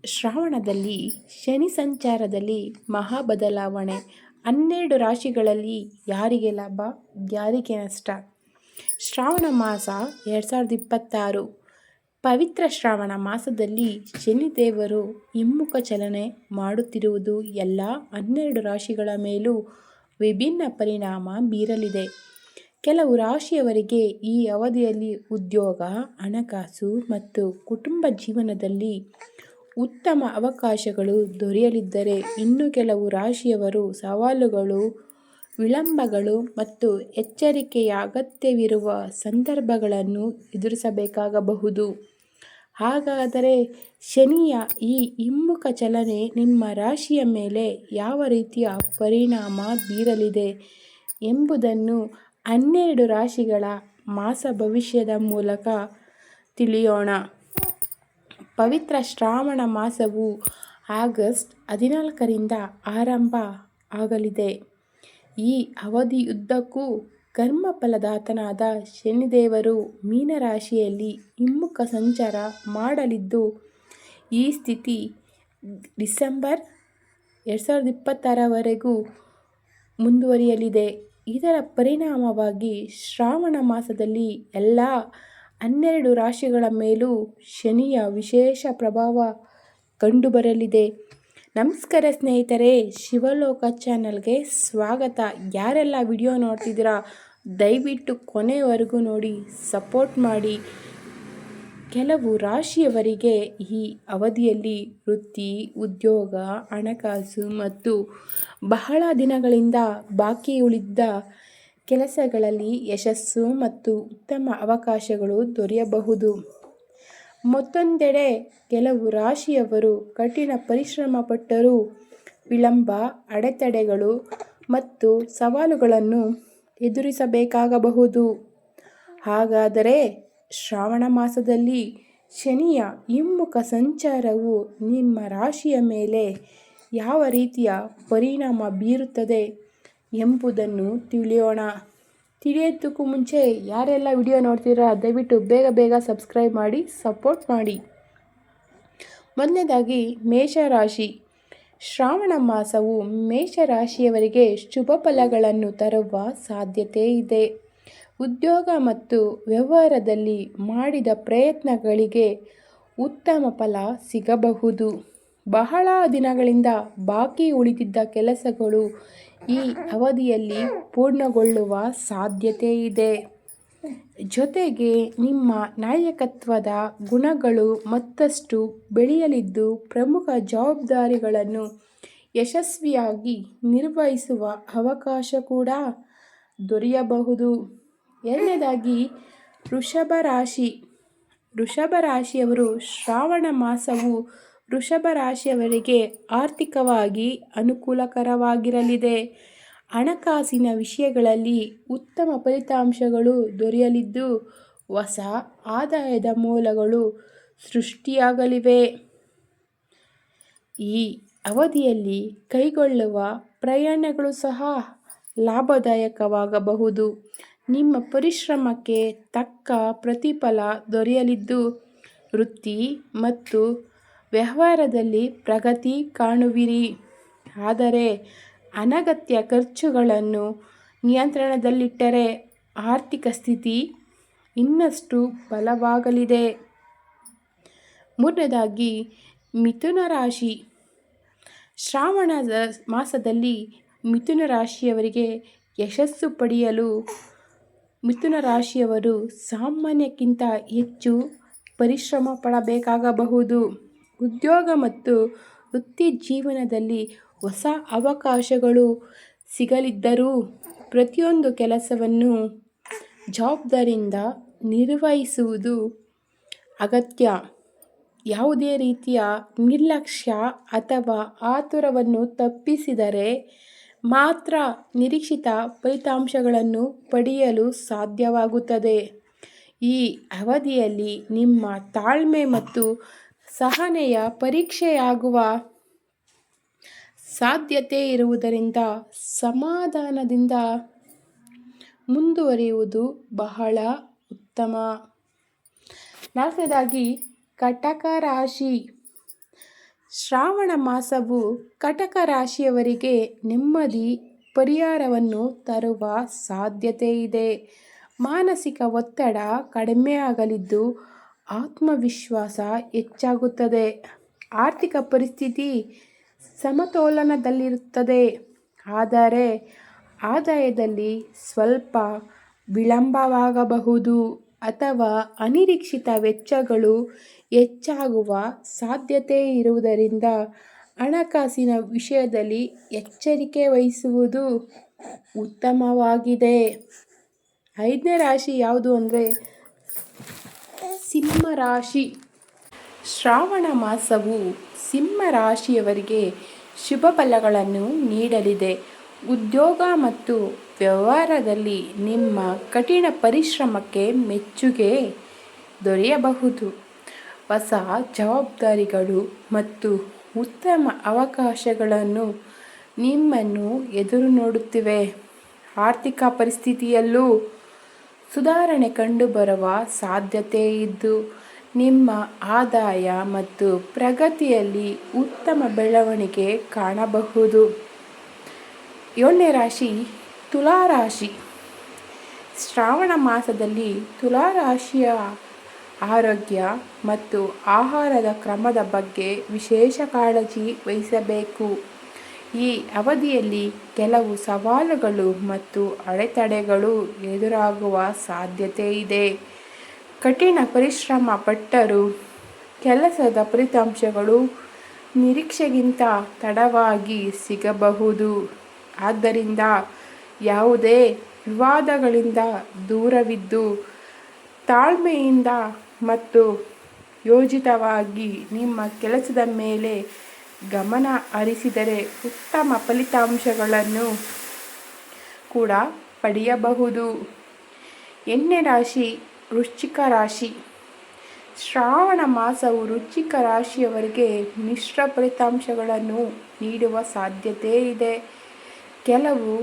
ಶ್ರಾವಣದಲ್ಲಿ ಶನಿ ಸಂಚಾರದಲ್ಲಿ ಮಹಾ ಬದಲಾವಣೆ. 12 ರಾಶಿಗಳಲ್ಲಿ ಯಾರಿಗೆ ಲಾಭ, ಯಾರಿಗೆ ನಷ್ಟ? ಶ್ರಾವಣ ಮಾಸ 2026 ಪವಿತ್ರ ಶ್ರಾವಣ ಮಾಸದಲ್ಲಿ ಶನಿದೇವರು ಹಿಮ್ಮುಖ ಚಲನೆ ಮಾಡುತ್ತಿರುವುದು ಎಲ್ಲ 12 ರಾಶಿಗಳ ಮೇಲೂ ವಿಭಿನ್ನ ಪರಿಣಾಮ ಬೀರಲಿದೆ. ಕೆಲವು ರಾಶಿಯವರಿಗೆ ಈ ಅವಧಿಯಲ್ಲಿ ಉದ್ಯೋಗ, ಹಣಕಾಸು ಮತ್ತು ಕುಟುಂಬ ಜೀವನದಲ್ಲಿ ಉತ್ತಮ ಅವಕಾಶಗಳು ದೊರೆಯಲಿದ್ದರೆ, ಇನ್ನು ಕೆಲವು ರಾಶಿಯವರು ಸವಾಲುಗಳು, ವಿಳಂಬಗಳು ಮತ್ತು ಎಚ್ಚರಿಕೆಯ ಅಗತ್ಯವಿರುವ ಸಂದರ್ಭಗಳನ್ನು ಎದುರಿಸಬೇಕಾಗಬಹುದು. ಹಾಗಾದರೆ ಶನಿಯ ಈ ಹಿಮ್ಮುಖ ಚಲನೆ ನಿಮ್ಮ ರಾಶಿಯ ಮೇಲೆ ಯಾವ ರೀತಿಯ ಪರಿಣಾಮ ಬೀರಲಿದೆ ಎಂಬುದನ್ನು 12 ರಾಶಿಗಳ ಮಾಸ ಭವಿಷ್ಯದ ಮೂಲಕ ತಿಳಿಯೋಣ. ಪವಿತ್ರ ಶ್ರಾವಣ ಮಾಸವು ಆಗಸ್ಟ್ 14ರಿಂದ ಆರಂಭ ಆಗಲಿದೆ. ಈ ಅವಧಿಯುದ್ದಕ್ಕೂ ಕರ್ಮಫಲದಾತನಾದ ಶನಿದೇವರು ಮೀನರಾಶಿಯಲ್ಲಿ ಹಿಮ್ಮುಖ ಸಂಚಾರ ಮಾಡಲಿದ್ದು, ಈ ಸ್ಥಿತಿ ಡಿಸೆಂಬರ್ 2026ರವರೆಗೂ ಮುಂದುವರಿಯಲಿದೆ. ಇದರ ಪರಿಣಾಮವಾಗಿ ಶ್ರಾವಣ ಮಾಸದಲ್ಲಿ ಎಲ್ಲ 12 ರಾಶಿಗಳ ಮೇಲೂ ಶನಿಯ ವಿಶೇಷ ಪ್ರಭಾವ ಕಂಡುಬರಲಿದೆ. ನಮಸ್ಕಾರ ಸ್ನೇಹಿತರೆ, ಶಿವಲೋಕ ಚಾನಲ್ಗೆ ಸ್ವಾಗತ. ಯಾರೆಲ್ಲ ವಿಡಿಯೋ ನೋಡ್ತಿದ್ದೀರಾ ದಯವಿಟ್ಟು ಕೊನೆಯವರೆಗೂ ನೋಡಿ ಸಪೋರ್ಟ್ ಮಾಡಿ. ಕೆಲವು ರಾಶಿಯವರಿಗೆ ಈ ಅವಧಿಯಲ್ಲಿ ವೃತ್ತಿ, ಉದ್ಯೋಗ, ಹಣಕಾಸು ಮತ್ತು ಬಹಳ ದಿನಗಳಿಂದ ಬಾಕಿ ಉಳಿದಿದ್ದ ಕೆಲಸಗಳಲ್ಲಿ ಯಶಸ್ಸು ಮತ್ತು ಉತ್ತಮ ಅವಕಾಶಗಳು ದೊರೆಯಬಹುದು. ಮತ್ತೊಂದೆಡೆ ಕೆಲವು ರಾಶಿಯವರು ಕಠಿಣ ಪರಿಶ್ರಮ ಪಟ್ಟರೂ ವಿಳಂಬ, ಅಡೆತಡೆಗಳು ಮತ್ತು ಸವಾಲುಗಳನ್ನು ಎದುರಿಸಬೇಕಾಗಬಹುದು. ಹಾಗಾದರೆ ಶ್ರಾವಣ ಮಾಸದಲ್ಲಿ ಶನಿಯ ಹಿಮ್ಮುಖ ಸಂಚಾರವು ನಿಮ್ಮ ರಾಶಿಯ ಮೇಲೆ ಯಾವ ರೀತಿಯ ಪರಿಣಾಮ ಬೀರುತ್ತದೆ ಎಂಬುದನ್ನು ತಿಳಿಯೋಣ. ತಿಳಿಯೋದಕ್ಕೂ ಮುಂಚೆ ಯಾರೆಲ್ಲ ವಿಡಿಯೋ ನೋಡ್ತೀರಾ ದಯವಿಟ್ಟು ಬೇಗ ಸಬ್ಸ್ಕ್ರೈಬ್ ಮಾಡಿ ಸಪೋರ್ಟ್ ಮಾಡಿ. ಮೊದಲನೇದಾಗಿ ಮೇಷರಾಶಿ. ಶ್ರಾವಣ ಮಾಸವು ಮೇಷರಾಶಿಯವರಿಗೆ ಶುಭ ಫಲಗಳನ್ನು ತರುವ ಸಾಧ್ಯತೆ ಇದೆ. ಉದ್ಯೋಗ ಮತ್ತು ವ್ಯವಹಾರದಲ್ಲಿ ಮಾಡಿದ ಪ್ರಯತ್ನಗಳಿಗೆ ಉತ್ತಮ ಫಲ ಸಿಗಬಹುದು. ಬಹಳ ದಿನಗಳಿಂದ ಬಾಕಿ ಉಳಿದಿದ್ದ ಕೆಲಸಗಳು ಈ ಅವಧಿಯಲ್ಲಿ ಪೂರ್ಣಗೊಳ್ಳುವ ಸಾಧ್ಯತೆ ಇದೆ. ಜೊತೆಗೆ ನಿಮ್ಮ ನಾಯಕತ್ವದ ಗುಣಗಳು ಮತ್ತಷ್ಟು ಬೆಳೆಯಲಿದ್ದು, ಪ್ರಮುಖ ಜವಾಬ್ದಾರಿಗಳನ್ನು ಯಶಸ್ವಿಯಾಗಿ ನಿರ್ವಹಿಸುವ ಅವಕಾಶ ಕೂಡ ದೊರೆಯಬಹುದು. ಎರಡನೇದಾಗಿ ವೃಷಭ ರಾಶಿ. ವೃಷಭ ರಾಶಿಯವರು ಶ್ರಾವಣ ಮಾಸವು ವೃಷಭ ರಾಶಿಯವರಿಗೆ ಆರ್ಥಿಕವಾಗಿ ಅನುಕೂಲಕರವಾಗಿರಲಿದೆ. ಹಣಕಾಸಿನ ವಿಷಯಗಳಲ್ಲಿ ಉತ್ತಮ ಫಲಿತಾಂಶಗಳು ದೊರೆಯಲಿದ್ದು, ಹೊಸ ಆದಾಯದ ಮೂಲಗಳು ಸೃಷ್ಟಿಯಾಗಲಿವೆ. ಈ ಅವಧಿಯಲ್ಲಿ ಕೈಗೊಳ್ಳುವ ಪ್ರಯಾಣಗಳು ಸಹ ಲಾಭದಾಯಕವಾಗಬಹುದು. ನಿಮ್ಮ ಪರಿಶ್ರಮಕ್ಕೆ ತಕ್ಕ ಪ್ರತಿಫಲ ದೊರೆಯಲಿದ್ದು, ವೃತ್ತಿ ಮತ್ತು ವ್ಯವಹಾರದಲ್ಲಿ ಪ್ರಗತಿ ಕಾಣುವಿರಿ. ಆದರೆ ಅನಗತ್ಯ ಖರ್ಚುಗಳನ್ನು ನಿಯಂತ್ರಣದಲ್ಲಿಟ್ಟರೆ ಆರ್ಥಿಕ ಸ್ಥಿತಿ ಇನ್ನಷ್ಟು ಬಲವಾಗಲಿದೆ. ಮೂರನೇದಾಗಿ ಮಿಥುನ ರಾಶಿ. ಶ್ರಾವಣ ಮಾಸದಲ್ಲಿ ಮಿಥುನ ರಾಶಿಯವರಿಗೆ ಯಶಸ್ಸು ಪಡೆಯಲು ಮಿಥುನ ರಾಶಿಯವರು ಸಾಮಾನ್ಯಕ್ಕಿಂತ ಹೆಚ್ಚು ಪರಿಶ್ರಮ ಪಡಬೇಕಾಗಬಹುದು. ಉದ್ಯೋಗ ಮತ್ತು ವೃತ್ತಿ ಜೀವನದಲ್ಲಿ ಹೊಸ ಅವಕಾಶಗಳು ಸಿಗಲಿದ್ದರೂ, ಪ್ರತಿಯೊಂದು ಕೆಲಸವನ್ನು ಜವಾಬ್ದಾರಿಯಿಂದ ನಿರ್ವಹಿಸುವುದು ಅಗತ್ಯ. ಯಾವುದೇ ರೀತಿಯ ನಿರ್ಲಕ್ಷ್ಯ ಅಥವಾ ಆತುರವನ್ನು ತಪ್ಪಿಸಿದರೆ ಮಾತ್ರ ನಿರೀಕ್ಷಿತ ಫಲಿತಾಂಶಗಳನ್ನು ಪಡೆಯಲು ಸಾಧ್ಯವಾಗುತ್ತದೆ. ಈ ಅವಧಿಯಲ್ಲಿ ನಿಮ್ಮ ತಾಳ್ಮೆ ಮತ್ತು ಸಹನೆಯ ಪರೀಕ್ಷೆಯಾಗುವ ಸಾಧ್ಯತೆ ಇರುವುದರಿಂದ ಸಮಾಧಾನದಿಂದ ಮುಂದುವರಿಯುವುದು ಬಹಳ ಉತ್ತಮ. ನಾಲ್ಕನೇದಾಗಿ ಕಟಕ ರಾಶಿ. ಶ್ರಾವಣ ಮಾಸವು ಕಟಕ ರಾಶಿಯವರಿಗೆ ನೆಮ್ಮದಿ ಪರಿಹಾರವನ್ನು ತರುವ ಸಾಧ್ಯತೆ ಇದೆ. ಮಾನಸಿಕ ಒತ್ತಡ ಕಡಿಮೆಯಾಗಲಿದ್ದು ಆತ್ಮವಿಶ್ವಾಸ ಹೆಚ್ಚಾಗುತ್ತದೆ. ಆರ್ಥಿಕ ಪರಿಸ್ಥಿತಿ ಸಮತೋಲನದಲ್ಲಿರುತ್ತದೆ. ಆದರೆ ಆದಾಯದಲ್ಲಿ ಸ್ವಲ್ಪ ವಿಳಂಬವಾಗಬಹುದು ಅಥವಾ ಅನಿರೀಕ್ಷಿತ ವೆಚ್ಚಗಳು ಹೆಚ್ಚಾಗುವ ಸಾಧ್ಯತೆ ಇರುವುದರಿಂದ ಹಣಕಾಸಿನ ವಿಷಯದಲ್ಲಿ ಎಚ್ಚರಿಕೆ ವಹಿಸುವುದು ಉತ್ತಮವಾಗಿದೆ. 5ನೇ ರಾಶಿ ಯಾವುದು ಅಂದರೆ ಸಿಂಹ ರಾಶಿ. ಶ್ರಾವಣ ಮಾಸವು ಸಿಂಹ ರಾಶಿಯವರಿಗೆ ಶುಭ ಫಲಗಳನ್ನು ನೀಡಲಿದೆ. ಉದ್ಯೋಗ ಮತ್ತು ವ್ಯವಹಾರದಲ್ಲಿ ನಿಮ್ಮ ಕಠಿಣ ಪರಿಶ್ರಮಕ್ಕೆ ಮೆಚ್ಚುಗೆ ದೊರೆಯಬಹುದು. ಹೊಸ ಜವಾಬ್ದಾರಿಗಳು ಮತ್ತು ಉತ್ತಮ ಅವಕಾಶಗಳನ್ನು ನಿಮ್ಮನ್ನು ಎದುರು ನೋಡುತ್ತಿವೆ. ಆರ್ಥಿಕ ಪರಿಸ್ಥಿತಿಯಲ್ಲೂ ಸುಧಾರಣೆ ಕಂಡುಬರುವ ಸಾಧ್ಯತೆ ಇದ್ದು ನಿಮ್ಮ ಆದಾಯ ಮತ್ತು ಪ್ರಗತಿಯಲ್ಲಿ ಉತ್ತಮ ಬೆಳವಣಿಗೆ ಕಾಣಬಹುದು. 7ನೇ ರಾಶಿ ತುಲಾರಾಶಿ. ಶ್ರಾವಣ ಮಾಸದಲ್ಲಿ ತುಲಾರಾಶಿಯ ಆರೋಗ್ಯ ಮತ್ತು ಆಹಾರದ ಕ್ರಮದ ಬಗ್ಗೆ ವಿಶೇಷ ಕಾಳಜಿ ವಹಿಸಬೇಕು. ಈ ಅವಧಿಯಲ್ಲಿ ಕೆಲವು ಸವಾಲುಗಳು ಮತ್ತು ಅಡೆತಡೆಗಳು ಎದುರಾಗುವ ಸಾಧ್ಯತೆ ಇದೆ. ಕಠಿಣ ಪರಿಶ್ರಮ ಪಟ್ಟರೂ ಕೆಲಸದ ಫಲಿತಾಂಶಗಳು ನಿರೀಕ್ಷೆಗಿಂತ ತಡವಾಗಿ ಸಿಗಬಹುದು. ಆದ್ದರಿಂದ ಯಾವುದೇ ವಿವಾದಗಳಿಂದ ದೂರವಿದ್ದು ತಾಳ್ಮೆಯಿಂದ ಮತ್ತು ಯೋಜಿತವಾಗಿ ನಿಮ್ಮ ಕೆಲಸದ ಮೇಲೆ ಗಮನ ಹರಿಸಿದರೆ ಉತ್ತಮ ಫಲಿತಾಂಶಗಳನ್ನು ಕೂಡ ಪಡೆಯಬಹುದು. 8ನೇ ರಾಶಿ ವೃಶ್ಚಿಕ ರಾಶಿ. ಶ್ರಾವಣ ಮಾಸವು ವೃಶ್ಚಿಕ ರಾಶಿಯವರಿಗೆ ಮಿಶ್ರ ಫಲಿತಾಂಶಗಳನ್ನು ನೀಡುವ ಸಾಧ್ಯತೆ ಇದೆ. ಕೆಲವು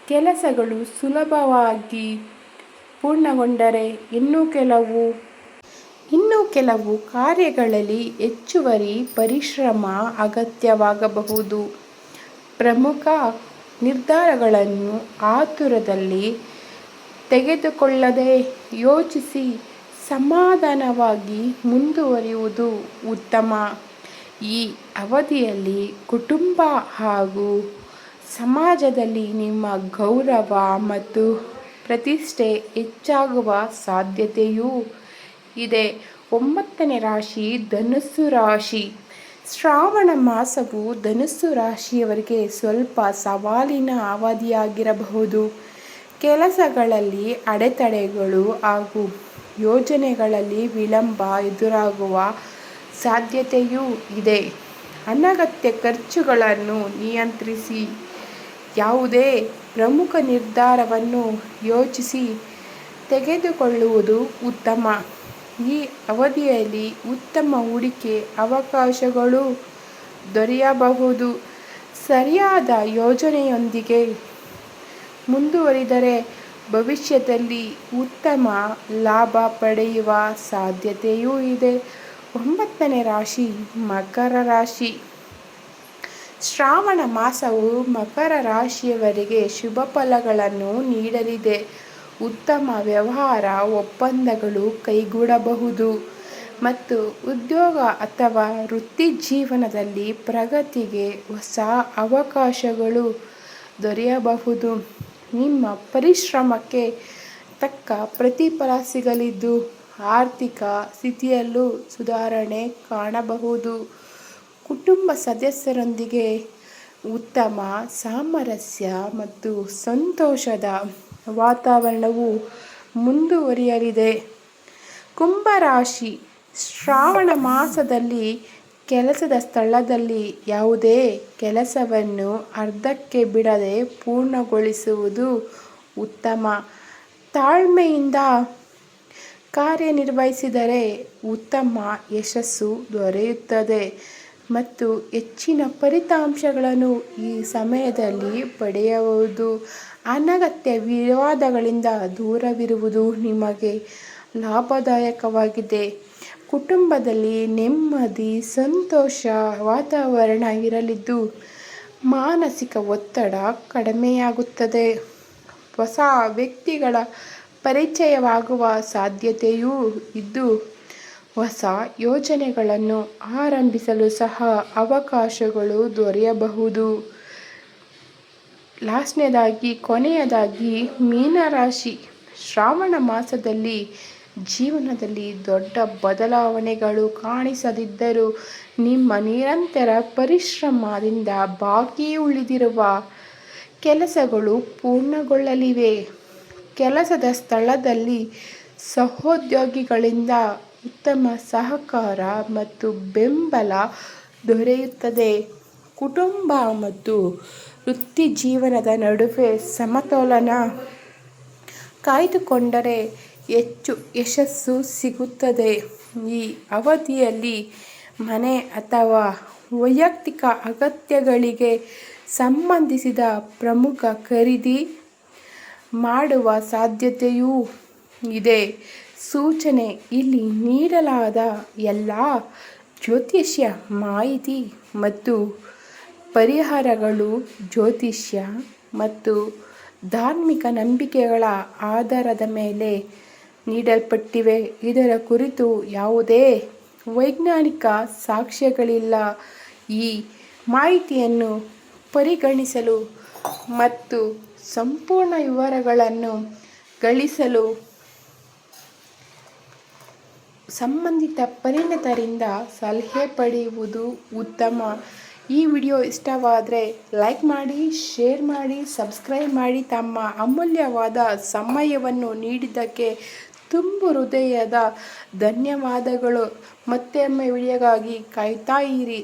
ಕೆಲಸಗಳು ಸುಲಭವಾಗಿ ಪೂರ್ಣಗೊಂಡರೆ ಇನ್ನು ಕೆಲವು ಕಾರ್ಯಗಳಲ್ಲಿ ಹೆಚ್ಚುವರಿ ಪರಿಶ್ರಮ ಅಗತ್ಯವಾಗಬಹುದು. ಪ್ರಮುಖ ನಿರ್ಧಾರಗಳನ್ನು ಆತುರದಲ್ಲಿ ತೆಗೆದುಕೊಳ್ಳದೆ ಯೋಚಿಸಿ ಸಮಾಧಾನವಾಗಿ ಮುಂದುವರಿಯುವುದು ಉತ್ತಮ. ಈ ಅವಧಿಯಲ್ಲಿ ಕುಟುಂಬ ಹಾಗೂ ಸಮಾಜದಲ್ಲಿ ನಿಮ್ಮ ಗೌರವ ಮತ್ತು ಪ್ರತಿಷ್ಠೆ ಹೆಚ್ಚಾಗುವ ಸಾಧ್ಯತೆಯೂ ಇದೆ. 9ನೇ ರಾಶಿ ಧನುಸ್ಸು ರಾಶಿ. ಶ್ರಾವಣ ಮಾಸವು ಧನುಸ್ಸು ರಾಶಿಯವರಿಗೆ ಸ್ವಲ್ಪ ಸವಾಲಿನ ಅವಧಿಯಾಗಿರಬಹುದು. ಕೆಲಸಗಳಲ್ಲಿ ಅಡೆತಡೆಗಳು ಹಾಗೂ ಯೋಜನೆಗಳಲ್ಲಿ ವಿಳಂಬ ಎದುರಾಗುವ ಸಾಧ್ಯತೆಯೂ ಇದೆ. ಅನಗತ್ಯ ಖರ್ಚುಗಳನ್ನು ನಿಯಂತ್ರಿಸಿ ಯಾವುದೇ ಪ್ರಮುಖ ನಿರ್ಧಾರವನ್ನು ಯೋಚಿಸಿ ತೆಗೆದುಕೊಳ್ಳುವುದು ಉತ್ತಮ. ಈ ಅವಧಿಯಲ್ಲಿ ಉತ್ತಮ ಹೂಡಿಕೆ ಅವಕಾಶಗಳು ದೊರೆಯಬಹುದು. ಸರಿಯಾದ ಯೋಜನೆಯೊಂದಿಗೆ ಮುಂದುವರಿದರೆ ಭವಿಷ್ಯದಲ್ಲಿ ಉತ್ತಮ ಲಾಭ ಪಡೆಯುವ ಸಾಧ್ಯತೆಯೂ ಇದೆ. 9ನೇ ರಾಶಿ ಮಕರ ರಾಶಿ. ಶ್ರಾವಣ ಮಾಸವು ಮಕರ ರಾಶಿಯವರಿಗೆ ಶುಭ ಫಲಗಳನ್ನು ನೀಡಲಿದೆ. ಉತ್ತಮ ವ್ಯವಹಾರ ಒಪ್ಪಂದಗಳು ಕೈಗೂಡಬಹುದು ಮತ್ತು ಉದ್ಯೋಗ ಅಥವಾ ವೃತ್ತಿಜೀವನದಲ್ಲಿ ಪ್ರಗತಿಗೆ ಹೊಸ ಅವಕಾಶಗಳು ದೊರೆಯಬಹುದು. ನಿಮ್ಮ ಪರಿಶ್ರಮಕ್ಕೆ ತಕ್ಕ ಪ್ರತಿಫಲ ಸಿಗಲಿದ್ದು ಆರ್ಥಿಕ ಸ್ಥಿತಿಯಲ್ಲೂ ಸುಧಾರಣೆ ಕಾಣಬಹುದು. ಕುಟುಂಬ ಸದಸ್ಯರೊಂದಿಗೆ ಉತ್ತಮ ಸಾಮರಸ್ಯ ಮತ್ತು ಸಂತೋಷದ ವಾತಾವರಣವು ಮುಂದುವರಿಯಲಿದೆ. ಕುಂಭರಾಶಿ. ಶ್ರಾವಣ ಮಾಸದಲ್ಲಿ ಕೆಲಸದ ಸ್ಥಳದಲ್ಲಿ ಯಾವುದೇ ಕೆಲಸವನ್ನು ಅರ್ಧಕ್ಕೆ ಬಿಡದೆ ಪೂರ್ಣಗೊಳಿಸುವುದು ಉತ್ತಮ. ತಾಳ್ಮೆಯಿಂದ ಕಾರ್ಯನಿರ್ವಹಿಸಿದರೆ ಉತ್ತಮ ಯಶಸ್ಸು ದೊರೆಯುತ್ತದೆ ಮತ್ತು ಹೆಚ್ಚಿನ ಫಲಿತಾಂಶಗಳನ್ನು ಈ ಸಮಯದಲ್ಲಿ ಪಡೆಯಬಹುದು. ಅನಗತ್ಯ ವಿವಾದಗಳಿಂದ ದೂರವಿರುವುದು ನಿಮಗೆ ಲಾಭದಾಯಕವಾಗಿದೆ. ಕುಟುಂಬದಲ್ಲಿ ನೆಮ್ಮದಿ, ಸಂತೋಷ ವಾತಾವರಣ ಇರಲಿದ್ದು ಮಾನಸಿಕ ಒತ್ತಡ ಕಡಿಮೆಯಾಗುತ್ತದೆ. ಹೊಸ ವ್ಯಕ್ತಿಗಳ ಪರಿಚಯವಾಗುವ ಸಾಧ್ಯತೆಯೂ ಇದ್ದು ಹೊಸ ಯೋಜನೆಗಳನ್ನು ಆರಂಭಿಸಲು ಸಹ ಅವಕಾಶಗಳು ದೊರೆಯಬಹುದು. ಕೊನೆಯದಾಗಿ ಮೀನರಾಶಿ, ಶ್ರಾವಣ ಮಾಸದಲ್ಲಿ ಜೀವನದಲ್ಲಿ ದೊಡ್ಡ ಬದಲಾವಣೆಗಳು ಕಾಣಿಸದಿದ್ದರೂ ನಿಮ್ಮ ನಿರಂತರ ಪರಿಶ್ರಮದಿಂದ ಬಾಕಿ ಉಳಿದಿರುವ ಕೆಲಸಗಳು ಪೂರ್ಣಗೊಳ್ಳಲಿವೆ. ಕೆಲಸದ ಸ್ಥಳದಲ್ಲಿ ಸಹೋದ್ಯೋಗಿಗಳಿಂದ ಉತ್ತಮ ಸಹಕಾರ ಮತ್ತು ಬೆಂಬಲ ದೊರೆಯುತ್ತದೆ. ಕುಟುಂಬ ಮತ್ತು ವೃತ್ತಿಜೀವನದ ನಡುವೆ ಸಮತೋಲನ ಕಾಯ್ದುಕೊಂಡರೆ ಹೆಚ್ಚು ಯಶಸ್ಸು ಸಿಗುತ್ತದೆ. ಈ ಅವಧಿಯಲ್ಲಿ ಮನೆ ಅಥವಾ ವೈಯಕ್ತಿಕ ಅಗತ್ಯಗಳಿಗೆ ಸಂಬಂಧಿಸಿದ ಪ್ರಮುಖ ಖರೀದಿ ಮಾಡುವ ಸಾಧ್ಯತೆಯೂ ಇದೆ. ಸೂಚನೆ: ಇಲ್ಲಿ ನೀಡಲಾದ ಎಲ್ಲ ಜ್ಯೋತಿಷ್ಯ ಮಾಹಿತಿ ಮತ್ತು ಪರಿಹಾರಗಳು ಜ್ಯೋತಿಷ್ಯ ಮತ್ತು ಧಾರ್ಮಿಕ ನಂಬಿಕೆಗಳ ಆಧಾರದ ಮೇಲೆ ನೀಡಲ್ಪಟ್ಟಿವೆ. ಇದರ ಕುರಿತು ಯಾವುದೇ ವೈಜ್ಞಾನಿಕ ಸಾಕ್ಷ್ಯಗಳಿಲ್ಲ. ಈ ಮಾಹಿತಿಯನ್ನು ಪರಿಗಣಿಸಲು ಮತ್ತು ಸಂಪೂರ್ಣ ವಿವರಗಳನ್ನು ಗಳಿಸಲು ಸಂಬಂಧಿತ ಪರಿಣಿತರಿಂದ ಸಲಹೆ ಪಡೆಯುವುದು ಉತ್ತಮ. ಈ ವಿಡಿಯೋ ಇಷ್ಟವಾದರೆ ಲೈಕ್ ಮಾಡಿ, ಶೇರ್ ಮಾಡಿ, ಸಬ್ಸ್ಕ್ರೈಬ್ ಮಾಡಿ. ತಮ್ಮ ಅಮೂಲ್ಯವಾದ ಸಮಯವನ್ನು ನೀಡಿದ್ದಕ್ಕೆ ತುಂಬು ಹೃದಯದ ಧನ್ಯವಾದಗಳು. ಮತ್ತೊಮ್ಮೆ ವಿಡಿಯೋಗಾಗಿ ಕಾಯ್ತಾ ಇರಿ.